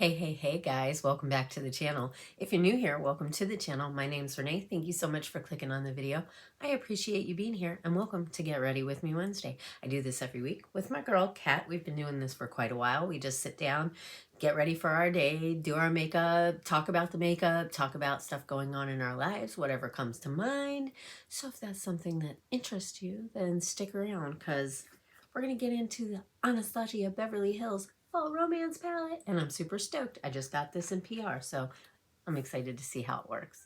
Hey guys, welcome back to the channel. If you're new here, welcome to the channel. My name's Renee. Thank you so much for clicking on the video. I appreciate you being here and welcome to Get Ready With Me Wednesday. I do this every week with my girl, Kat. We've been doing this for quite a while. We just sit down, get ready for our day, do our makeup, talk about the makeup, talk about stuff going on in our lives, whatever comes to mind. So if that's something that interests you, then stick around because we're going to get into the Anastasia Beverly Hills Fall Romance palette, and I'm super stoked. I just got this in PR, so I'm excited to see how it works.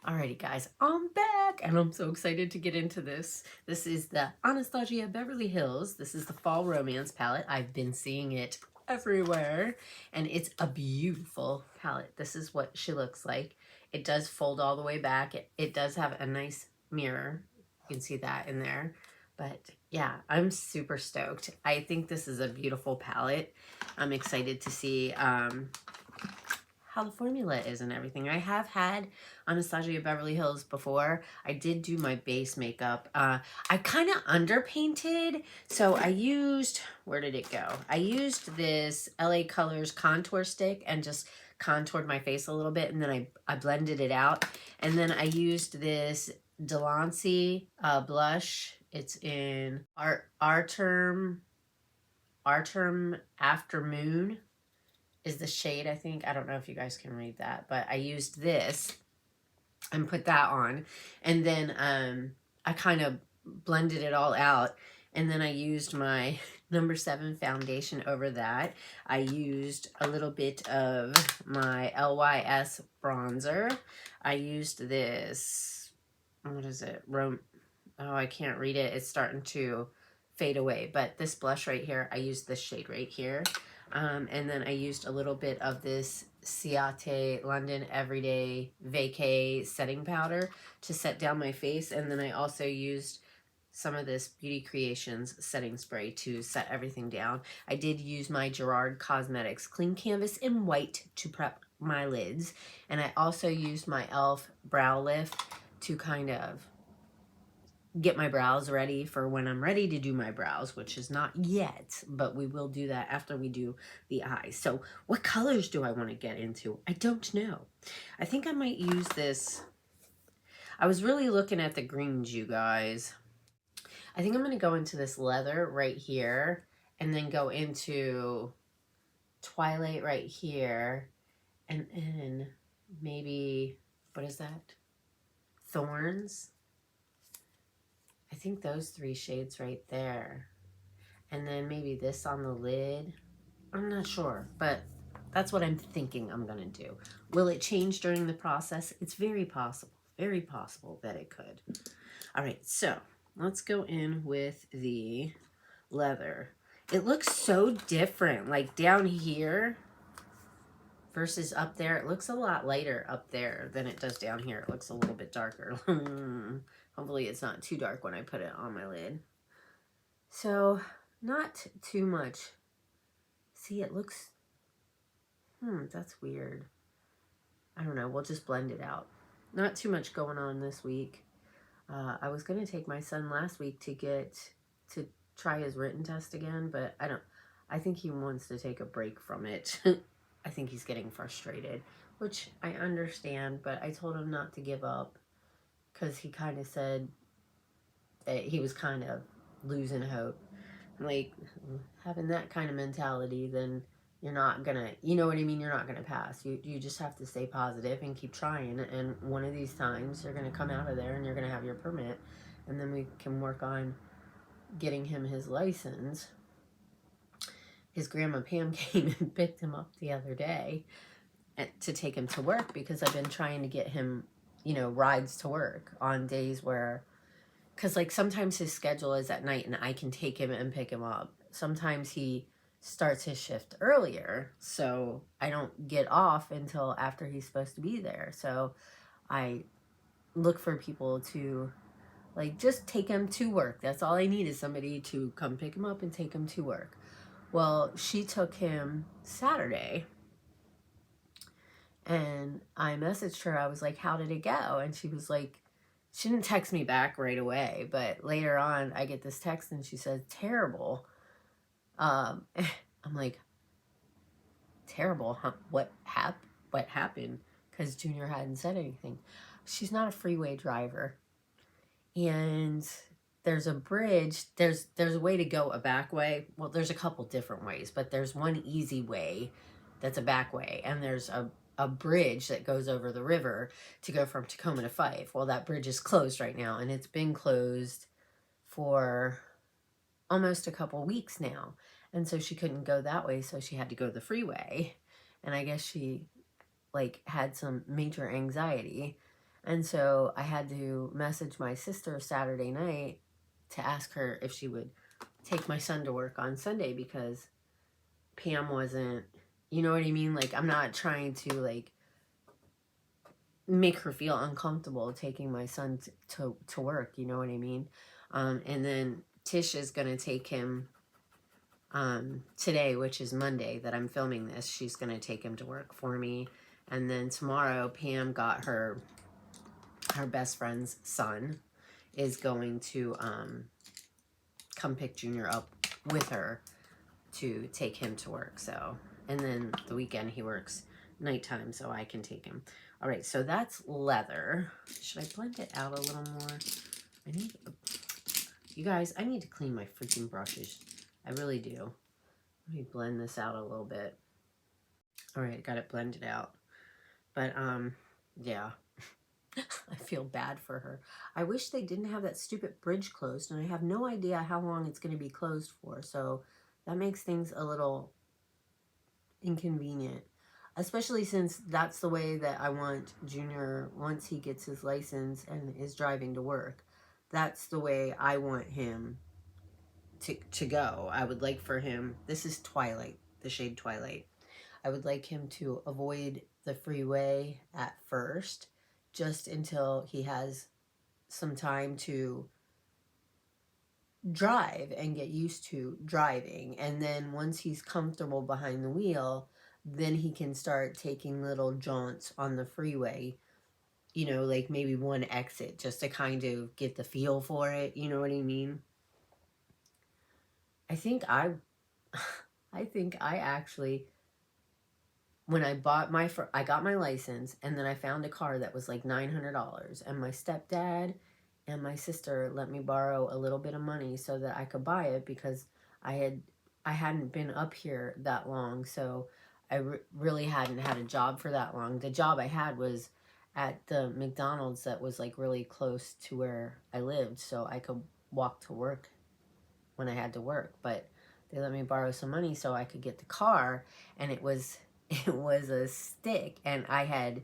Alrighty guys, I'm back and I'm so excited to get into this. This is the Anastasia Beverly Hills. This is the Fall Romance palette. I've been seeing it everywhere and it's a beautiful palette. This is what she looks like. It does fold all the way back. It does have a nice mirror. You can see that in there. But yeah, I'm super stoked. I think this is a beautiful palette. I'm excited to see how the formula is and everything. I have had Anastasia Beverly Hills before. I did do my base makeup. I kind of underpainted. So I used, where did it go? I used this LA Colors contour stick and just contoured my face a little bit. And then I blended it out. And then I used this Delancey blush. It's in Arterm After Moon is the shade, I think. I don't know if you guys can read that, but I used this and put that on. And then I kind of blended it all out. And then I used my number 7 foundation over that. I used a little bit of my LYS bronzer. I used this, what is it? Oh, I can't read it. It's starting to fade away. But this blush right here, I used this shade right here. And then I used a little bit of this Ciate London Everyday Vacay setting powder to set down my face. And then I also used some of this Beauty Creations setting spray to set everything down. I did use my Gerard Cosmetics Clean Canvas in white to prep my lids. And I also used my e.l.f. Brow Lift to kind of get my brows ready for when I'm ready to do my brows, which is not yet, but we will do that after we do the eyes. So what colors do I want to get into? I don't know. I think I might use this. I was really looking at the greens, you guys. I think I'm going to go into this leather right here and then go into Twilight right here and then maybe, what is that? Thorns. I think those 3 shades right there. And then maybe this on the lid. I'm not sure, but that's what I'm thinking I'm going to do. Will it change during the process? It's very possible that it could. All right, so let's go in with the leather. It looks so different, like down here versus up there. It looks a lot lighter up there than it does down here. It looks a little bit darker. Hopefully it's not too dark when I put it on my lid. So not too much. See, it looks, that's weird. I don't know. We'll just blend it out. Not too much going on this week. I was going to take my son last week to try his written test again, but I think he wants to take a break from it. I think he's getting frustrated, which I understand, but I told him not to give up because he kind of said that he was kind of losing hope. Like, having that kind of mentality, then you're not gonna, you know what I mean? You're not gonna pass. You just have to stay positive and keep trying. And one of these times, you're gonna come out of there and you're gonna have your permit. And then we can work on getting him his license. His grandma Pam came and picked him up the other day to take him to work because I've been trying to get him, you know, rides to work on days where, because like sometimes his schedule is at night and I can take him and pick him up. Sometimes he starts his shift earlier, so I don't get off until after he's supposed to be there. So I look for people to like just take him to work. That's all I need is somebody to come pick him up and take him to work. Well, she took him Saturday and I messaged her. I was like, how did it go? And she was like, She didn't text me back right away, but later on I get this text and she says, terrible. I'm like, terrible, huh? What happened? Because Junior hadn't said anything. She's not a freeway driver. And there's a bridge, there's a way to go a back way. Well, there's a couple different ways, but there's one easy way that's a back way, and there's a bridge that goes over the river to go from Tacoma to Fife. Well, that bridge is closed right now, and it's been closed for almost a couple weeks now. And so she couldn't go that way, so she had to go the freeway. And I guess she like had some major anxiety. And so I had to message my sister Saturday night to ask her if she would take my son to work on Sunday, because Pam wasn't, you know what I mean? Like, I'm not trying to like make her feel uncomfortable taking my son to work, you know what I mean? And then Tish is going to take him today, which is Monday that I'm filming this. She's going to take him to work for me. And then tomorrow, Pam got her best friend's son is going to come pick Junior up with her to take him to work. So, and then the weekend he works nighttime, so I can take him. All right, so that's leather. Should I blend it out a little more? You guys, I need to clean my freaking brushes. I really do. Let me blend this out a little bit. All right, got it blended out. But, yeah. I feel bad for her. I wish they didn't have that stupid bridge closed, and I have no idea how long it's going to be closed for. So that makes things a little inconvenient, especially since that's the way that I want Junior, once he gets his license and is driving to work. That's the way I want him to go. I would like for him, this is Twilight, the shade Twilight. I would like him to avoid the freeway at first, just until he has some time to drive and get used to driving. And then once he's comfortable behind the wheel, then he can start taking little jaunts on the freeway, you know, like maybe one exit, just to kind of get the feel for it, you know what I mean? I think I actually, when I bought I got my license, and then I found a car that was like $900, and my stepdad and my sister let me borrow a little bit of money so that I could buy it, because I hadn't been up here that long, so I really hadn't had a job for that long. The job I had was at the McDonald's that was like really close to where I lived, so I could walk to work when I had to work. But they let me borrow some money so I could get the car, and it was a stick, and I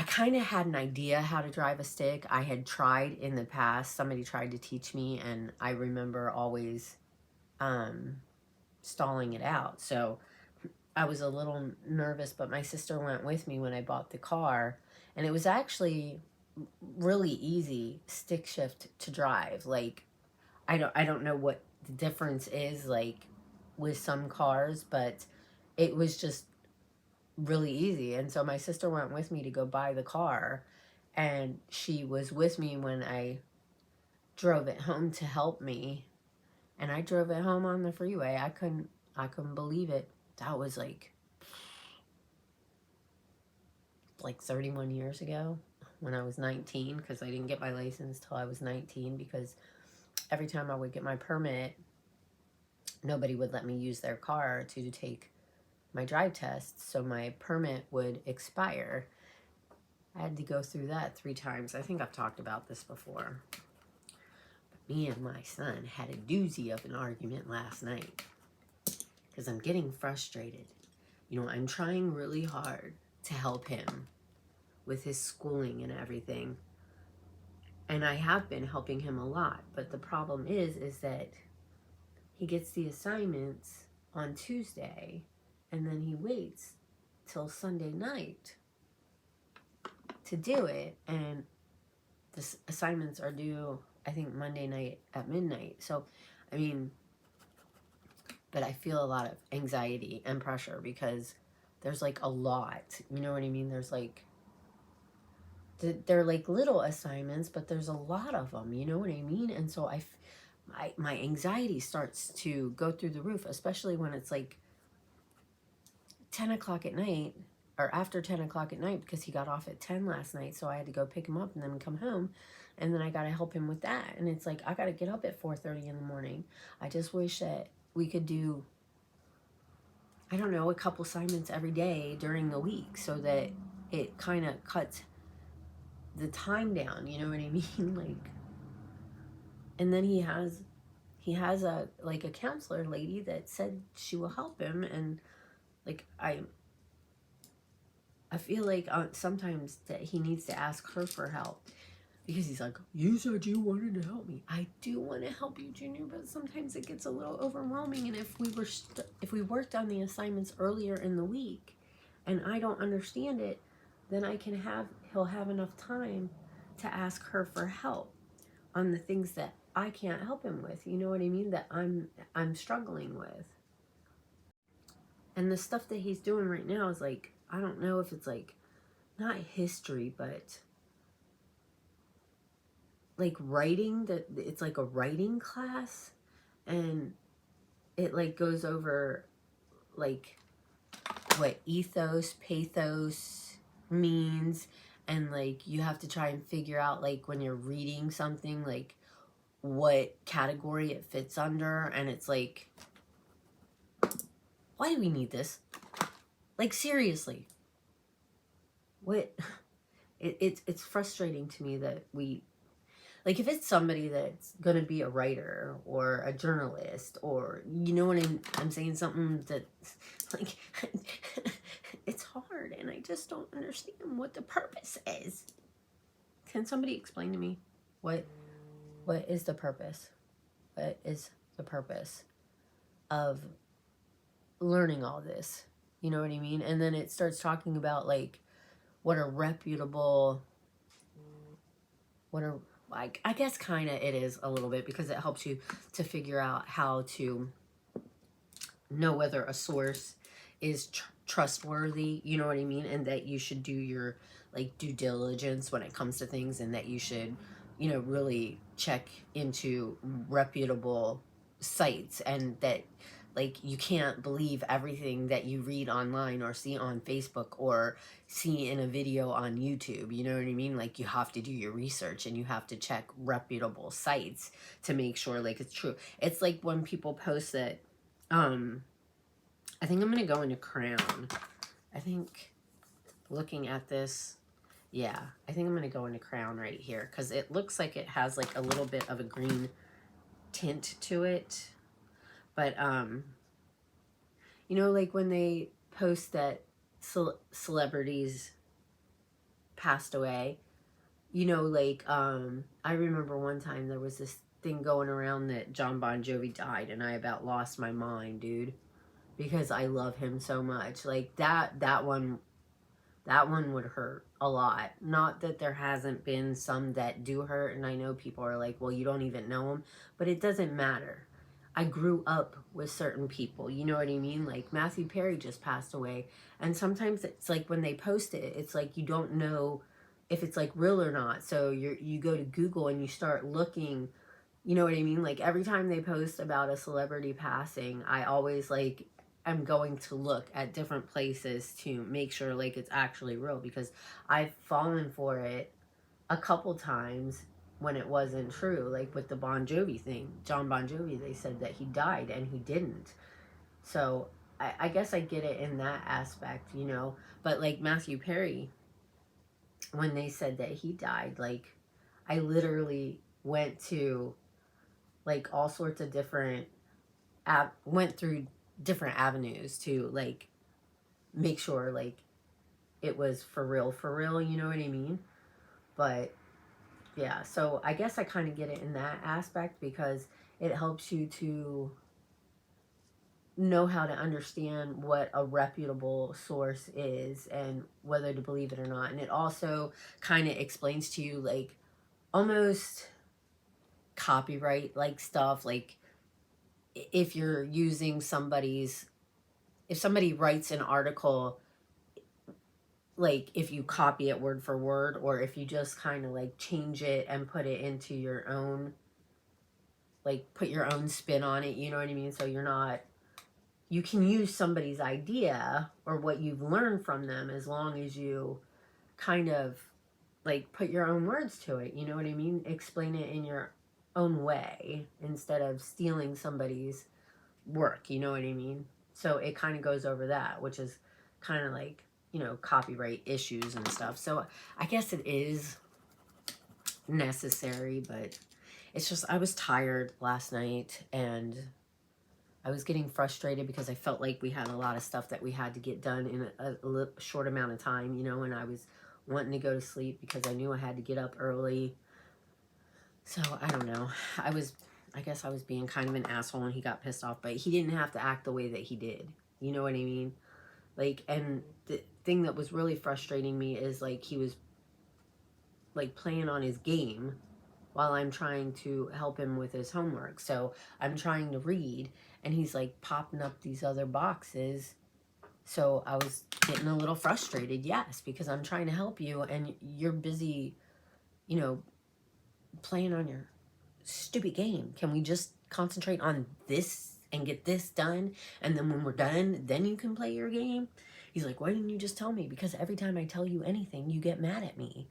kind of had an idea how to drive a stick. I had tried in the past. Somebody tried to teach me, and I remember always stalling it out. So I was a little nervous, but my sister went with me when I bought the car, and it was actually really easy stick shift to drive. Like, I don't know what the difference is like with some cars, but it was just really easy. And so my sister went with me to go buy the car, and she was with me when I drove it home to help me. And I drove it home on the freeway. I couldn't believe it. That was like 31 years ago, when I was 19, because I didn't get my license till I was 19, because every time I would get my permit, nobody would let me use their car to take my drive test, so my permit would expire. I had to go through that 3 times. I think I've talked about this before. But me and my son had a doozy of an argument last night, because I'm getting frustrated. You know, I'm trying really hard to help him with his schooling and everything. And I have been helping him a lot, but the problem is that he gets the assignments on Tuesday, and then he waits till Sunday night to do it. And the assignments are due, I think, Monday night at midnight. So, I mean, but I feel a lot of anxiety and pressure, because there's like a lot, you know what I mean? There's like they're like little assignments, but there's a lot of them, you know what I mean? And so my anxiety starts to go through the roof, especially when it's like 10 o'clock at night, or after 10 o'clock at night, because he got off at 10 last night, so I had to go pick him up and then come home, and then I got to help him with that. And it's like, I got to get up at 4:30 in the morning. I just wish that we could do, I don't know, a couple assignments every day during the week, so that it kind of cuts the time down, you know what I mean? Like, and then he has a like a counselor lady that said she will help him, and like I feel like sometimes that he needs to ask her for help, because he's like, you said you wanted to help me. I do want to help you, Junior, but sometimes it gets a little overwhelming. And if we worked on the assignments earlier in the week, and I don't understand it, then he'll have enough time to ask her for help on the things that I can't help him with. You know what I mean? That I'm struggling with. And the stuff that he's doing right now is like, I don't know if it's like, not history, but like writing, that it's like a writing class, and it like goes over like what ethos, pathos means, and like you have to try and figure out, like when you're reading something, like what category it fits under. And it's like, why do we need this? Like, seriously, what? It's frustrating to me that we, like, if it's somebody that's gonna be a writer or a journalist, or, you know what I'm saying, something that, like, it's hard, and I just don't understand what the purpose is. Can somebody explain to me what is the purpose? What is the purpose of learning all this? You know what I mean? And then it starts talking about like what a reputable, I guess kind of it is a little bit, because it helps you to figure out how to know whether a source is trustworthy, you know what I mean? And that you should do your like due diligence when it comes to things, and that you should, you know, really check into reputable sites, and that like you can't believe everything that you read online or see on Facebook or see in a video on YouTube. You know what I mean? Like, you have to do your research, and you have to check reputable sites to make sure like it's true. It's like when people post that, I think I'm going to go into Crown. I think looking at this, yeah, I think I'm going to go into Crown right here, because it looks like it has like a little bit of a green tint to it. But, you know, like when they post that celebrities passed away, you know, like, I remember one time there was this thing going around that Jon Bon Jovi died, and I about lost my mind, dude, because I love him so much. Like, that one would hurt a lot. Not that there hasn't been some that do hurt, and I know people are like, well, you don't even know him, but it doesn't matter. I grew up with certain people, you know what I mean? Like, Matthew Perry just passed away, and sometimes it's like when they post it, it's like you don't know if it's like real or not. So you go to Google and you start looking, you know what I mean? Like, every time they post about a celebrity passing, I always like I'm going to look at different places to make sure like it's actually real, because I've fallen for it a couple times when it wasn't true. Like with the Bon Jovi thing, Jon Bon Jovi, they said that he died and he didn't. So I guess I get it in that aspect, you know. But like Matthew Perry, when they said that he died, like I literally went to like all sorts of different went through different avenues to like make sure like it was for real, you know what I mean? But yeah, so I guess I kind of get it in that aspect, because it helps you to know how to understand what a reputable source is and whether to believe it or not. And it also kind of explains to you like almost copyright like stuff, like if you're using if somebody writes an article like if you copy it word for word, or if you just kind of like change it and put it into your own, like put your own spin on it, you know what I mean? So you're not, you can use somebody's idea or what you've learned from them, as long as you kind of like put your own words to it, you know what I mean? Explain it in your own way instead of stealing somebody's work, you know what I mean? So it kind of goes over that, which is kind of like, you know, copyright issues and stuff. So I guess it is necessary, but it's just, I was tired last night and I was getting frustrated because I felt like we had a lot of stuff that we had to get done in a short amount of time, you know, and I was wanting to go to sleep because I knew I had to get up early. So I don't know. I guess I was being kind of an asshole and he got pissed off, but he didn't have to act the way that he did. You know what I mean? Like, and the thing that was really frustrating me is like he was like playing on his game while I'm trying to help him with his homework. So I'm trying to read and he's like popping up these other boxes. So I was getting a little frustrated, yes, because I'm trying to help you and you're busy, you know, playing on your stupid game. Can we just concentrate on this and get this done? And then when we're done, then you can play your game? He's like, why didn't you just tell me? Because every time I tell you anything, you get mad at me.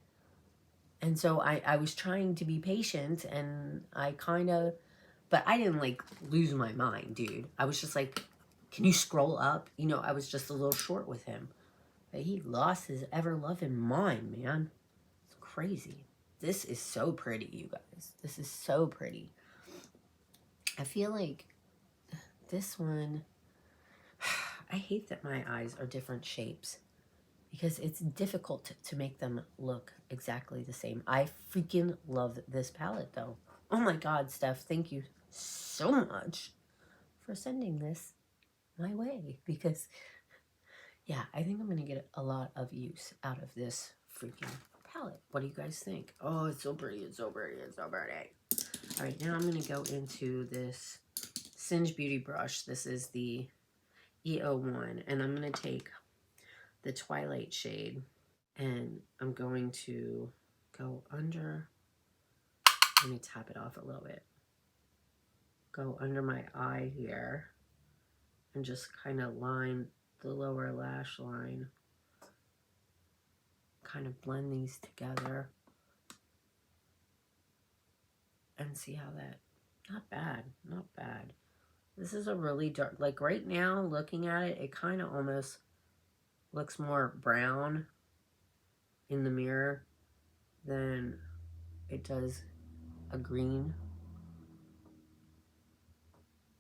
And so I was trying to be patient and I kind of, but I didn't like lose my mind, dude. I was just like, can you scroll up? You know, I was just a little short with him. But he lost his ever-loving mind, man. It's crazy. This is so pretty, you guys. This is so pretty. I feel like this one, I hate that my eyes are different shapes because it's difficult to make them look exactly the same. I freaking love this palette though. Oh my God, Steph, thank you so much for sending this my way because, yeah, I think I'm going to get a lot of use out of this freaking palette. What do you guys think? Oh, it's so pretty. It's so pretty. It's so pretty. All right, now I'm going to go into this Singe Beauty brush. This is the E01, and I'm going to take the Twilight shade, and I'm going to go under, let me tap it off a little bit, go under my eye here, and just kind of line the lower lash line, kind of blend these together, and see how that, not bad, not bad. This is a really dark, like right now, looking at it, it kind of almost looks more brown in the mirror than it does a green.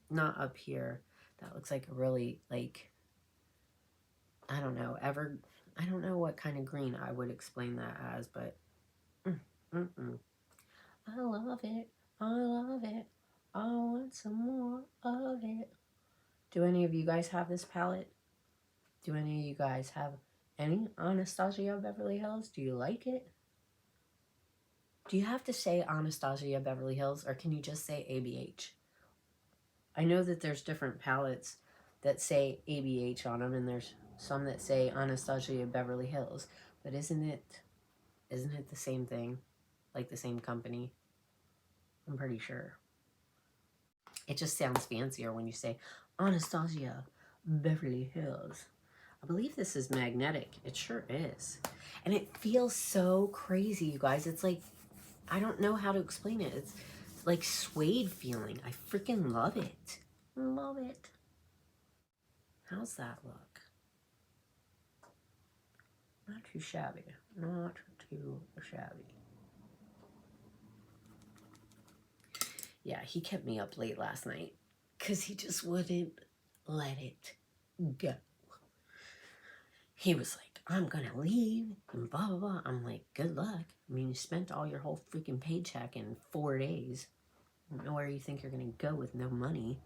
Not up here. That looks like a really, like, I don't know, I don't know what kind of green I would explain that as, but I love it. I love it. I want some more of it. Do any of you guys have this palette? Do any of you guys have any Anastasia Beverly Hills? Do you like it? Do you have to say Anastasia Beverly Hills, or can you just say ABH? I know that there's different palettes that say ABH on them, and there's some that say Anastasia Beverly Hills, but isn't it the same thing? Like the same company? I'm pretty sure. It just sounds fancier when you say Anastasia Beverly Hills. I believe this is magnetic. It sure is. And it feels so crazy, you guys. It's like, I don't know how to explain it. It's like suede feeling. I freaking love it. Love it. How's that look? Not too shabby. Not too shabby. Yeah, he kept me up late last night because he just wouldn't let it go. He was like, I'm going to leave and blah, blah, blah. I'm like, good luck. I mean, you spent all your whole freaking paycheck in 4 days. I don't know where you think you're going to go with no money.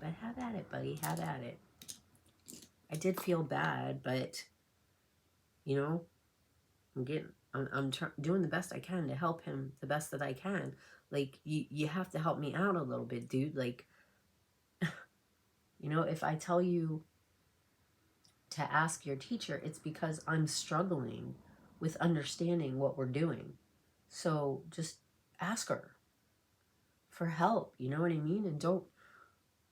But have at it, buddy. Have at it. I did feel bad, but, you know, I'm doing the best I can to help him the best that I can. Like, you have to help me out a little bit, dude. Like, you know, if I tell you to ask your teacher, it's because I'm struggling with understanding what we're doing. So just ask her for help, you know what I mean? And don't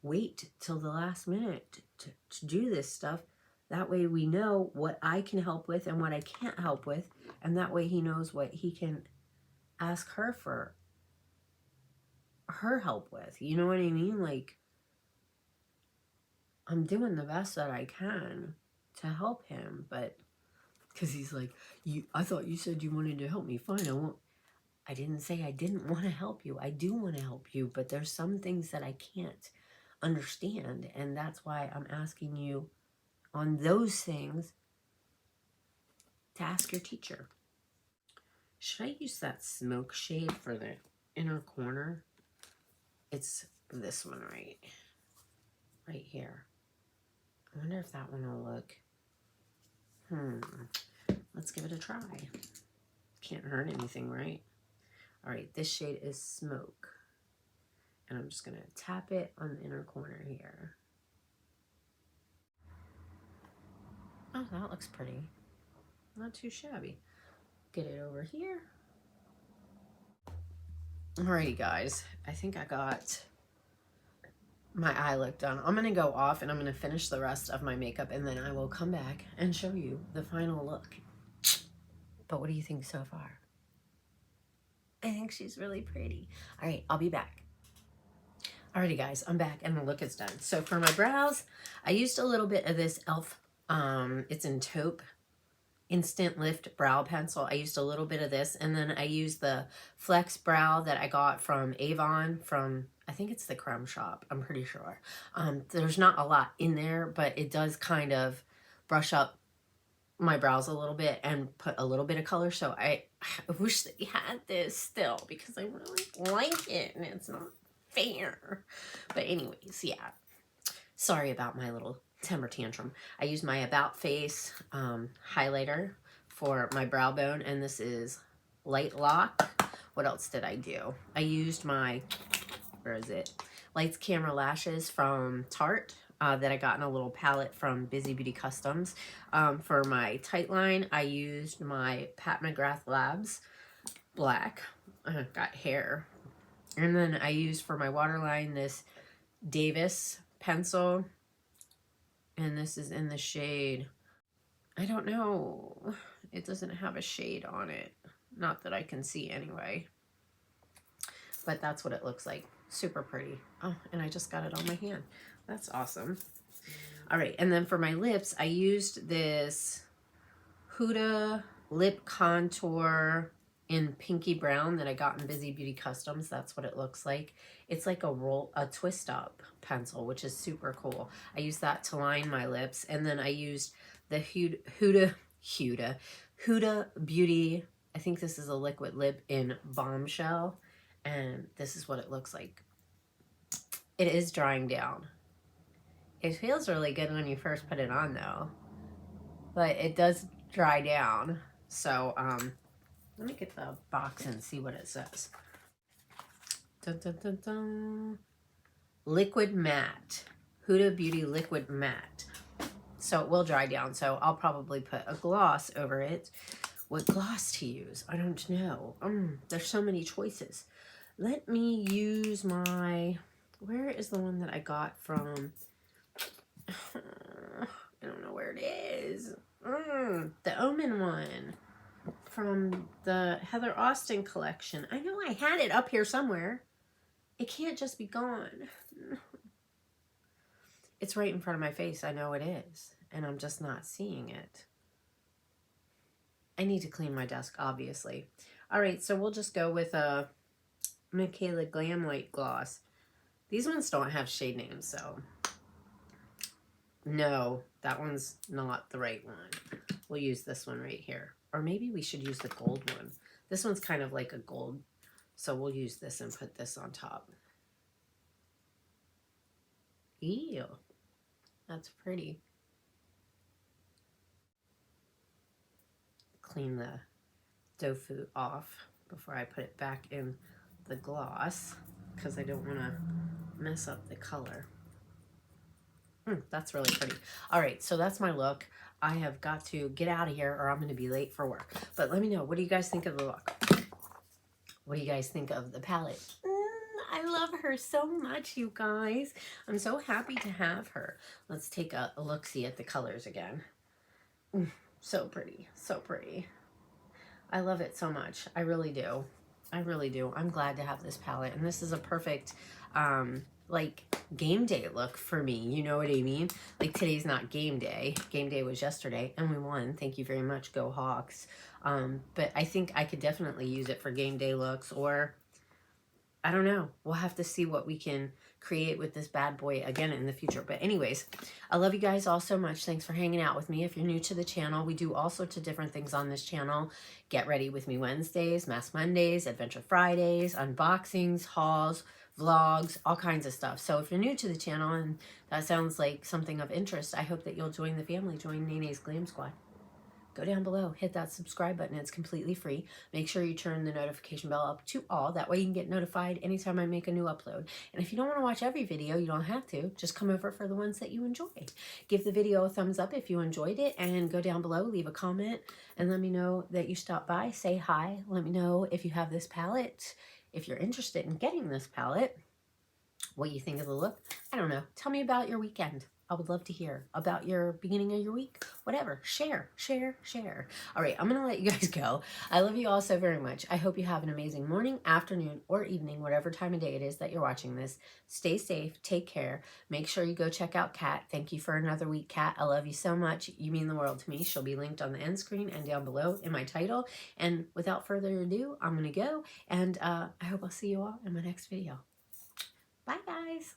wait till the last minute to do this stuff. That way we know what I can help with and what I can't help with. And that way he knows what he can ask her for her help with. You know what I mean? Like, I'm doing the best that I can to help him, but because he's like, I thought you said you wanted to help me. Fine, I won't. I didn't say I didn't want to help you. I do want to help you, but there's some things that I can't understand, and that's why I'm asking you on those things to ask your teacher. Should I use that smoke shade for the inner corner? It's this one right here. I wonder if that one will look. Let's give it a try. Can't hurt anything, right? All right, this shade is Smoke. And I'm just gonna tap it on the inner corner here. Oh, that looks pretty. Not too shabby. Get it over here. Alrighty, guys. I think I got my eye look done. I'm gonna go off and I'm gonna finish the rest of my makeup, and then I will come back and show you the final look. But what do you think so far? I think she's really pretty. All right, I'll be back. Alrighty, guys, I'm back and the look is done. So for my brows, I used a little bit of this e.l.f. It's in taupe Instant Lift brow pencil. I used a little bit of this, and then I used the Flex Brow that I got from Avon from, I think it's the Creme Shop, I'm pretty sure. There's not a lot in there, but it does kind of brush up my brows a little bit and put a little bit of color. So I wish that you had this still, because I really like it and it's not fair. But anyways, yeah. Sorry about my little temper tantrum. I used my About Face highlighter for my brow bone, and this is Light Lock. What else did I do? I used my, where is it? Lights Camera Lashes from Tarte that I got in a little palette from Bizybeautycustoms. For my tight line, I used my Pat McGrath Labs black. Got hair. And then I used for my waterline this Davis pencil. And this is in the shade, I don't know. It doesn't have a shade on it. Not that I can see anyway. But that's what it looks like. Super pretty. Oh, and I just got it on my hand. That's awesome. All right, and then for my lips, I used this Huda Lip Contour in Pinky Brown that I got in Bizybeautycustoms. That's what it looks like. It's like a twist up pencil, which is super cool. I used that to line my lips, and then I used the Huda Beauty, I think this is a liquid lip in Bombshell, and this is what it looks like. It is drying down. It feels really good when you first put it on though, but it does dry down. So let me get the box and see what it says. Dun, dun, dun, dun. Liquid Matte. Huda Beauty Liquid Matte. So it will dry down. So I'll probably put a gloss over it. What gloss to use? I don't know. There's so many choices. Let me use my... Where is the one that I got from... I don't know where it is. The Omen one. From the Heather Austin collection. I know I had it up here somewhere. It can't just be gone. It's right in front of my face. I know it is. And I'm just not seeing it. I need to clean my desk, obviously. All right, so we'll just go with a Michaela Glam Light Gloss. These ones don't have shade names, so... No, that one's not the right one. We'll use this one right here. Or maybe we should use the gold one. This one's kind of like a gold. So we'll use this and put this on top. Ew. That's pretty. Clean the dough food off before I put it back in the gloss, because I don't want to mess up the color. That's really pretty. All right, so that's my look. I have got to get out of here or I'm going to be late for work. But let me know, what do you guys think of the look? What do you guys think of the palette? I love her so much, you guys. I'm so happy to have her. Let's take a look-see at the colors again. So pretty, so pretty. I love it so much. I really do. I really do. I'm glad to have this palette. And this is a perfect, like, game day look for me. You know what I mean? Like, today's not game day. Game day was yesterday, and we won. Thank you very much. Go Hawks. But I think I could definitely use it for game day looks, or I don't know. We'll have to see what we can create with this bad boy again in the future. But anyways, I love you guys all so much. Thanks for hanging out with me. If you're new to the channel, we do all sorts of different things on this channel. Get Ready With Me Wednesdays, Mask Mondays, Adventure Fridays, unboxings, hauls, vlogs, all kinds of stuff. So if you're new to the channel and that sounds like something of interest, I hope that you'll join the family. Join Nene's Glam Squad. Go down below, hit that subscribe button. It's completely free. Make sure you turn the notification bell up to all. That way you can get notified anytime I make a new upload. And if you don't want to watch every video, you don't have to. Just come over for the ones that you enjoy. Give the video a thumbs up if you enjoyed it, and go down below, leave a comment, and let me know that you stopped by. Say hi. Let me know if you have this palette, if you're interested in getting this palette, what you think of the look. I don't know. Tell me about your weekend. I would love to hear about your beginning of your week. Whatever. Share, share, share. All right, I'm going to let you guys go. I love you all so very much. I hope you have an amazing morning, afternoon, or evening, whatever time of day it is that you're watching this. Stay safe. Take care. Make sure you go check out Kat. Thank you for another week, Kat. I love you so much. You mean the world to me. She'll be linked on the end screen and down below in my title. And without further ado, I'm going to go. And I hope I'll see you all in my next video. Bye, guys.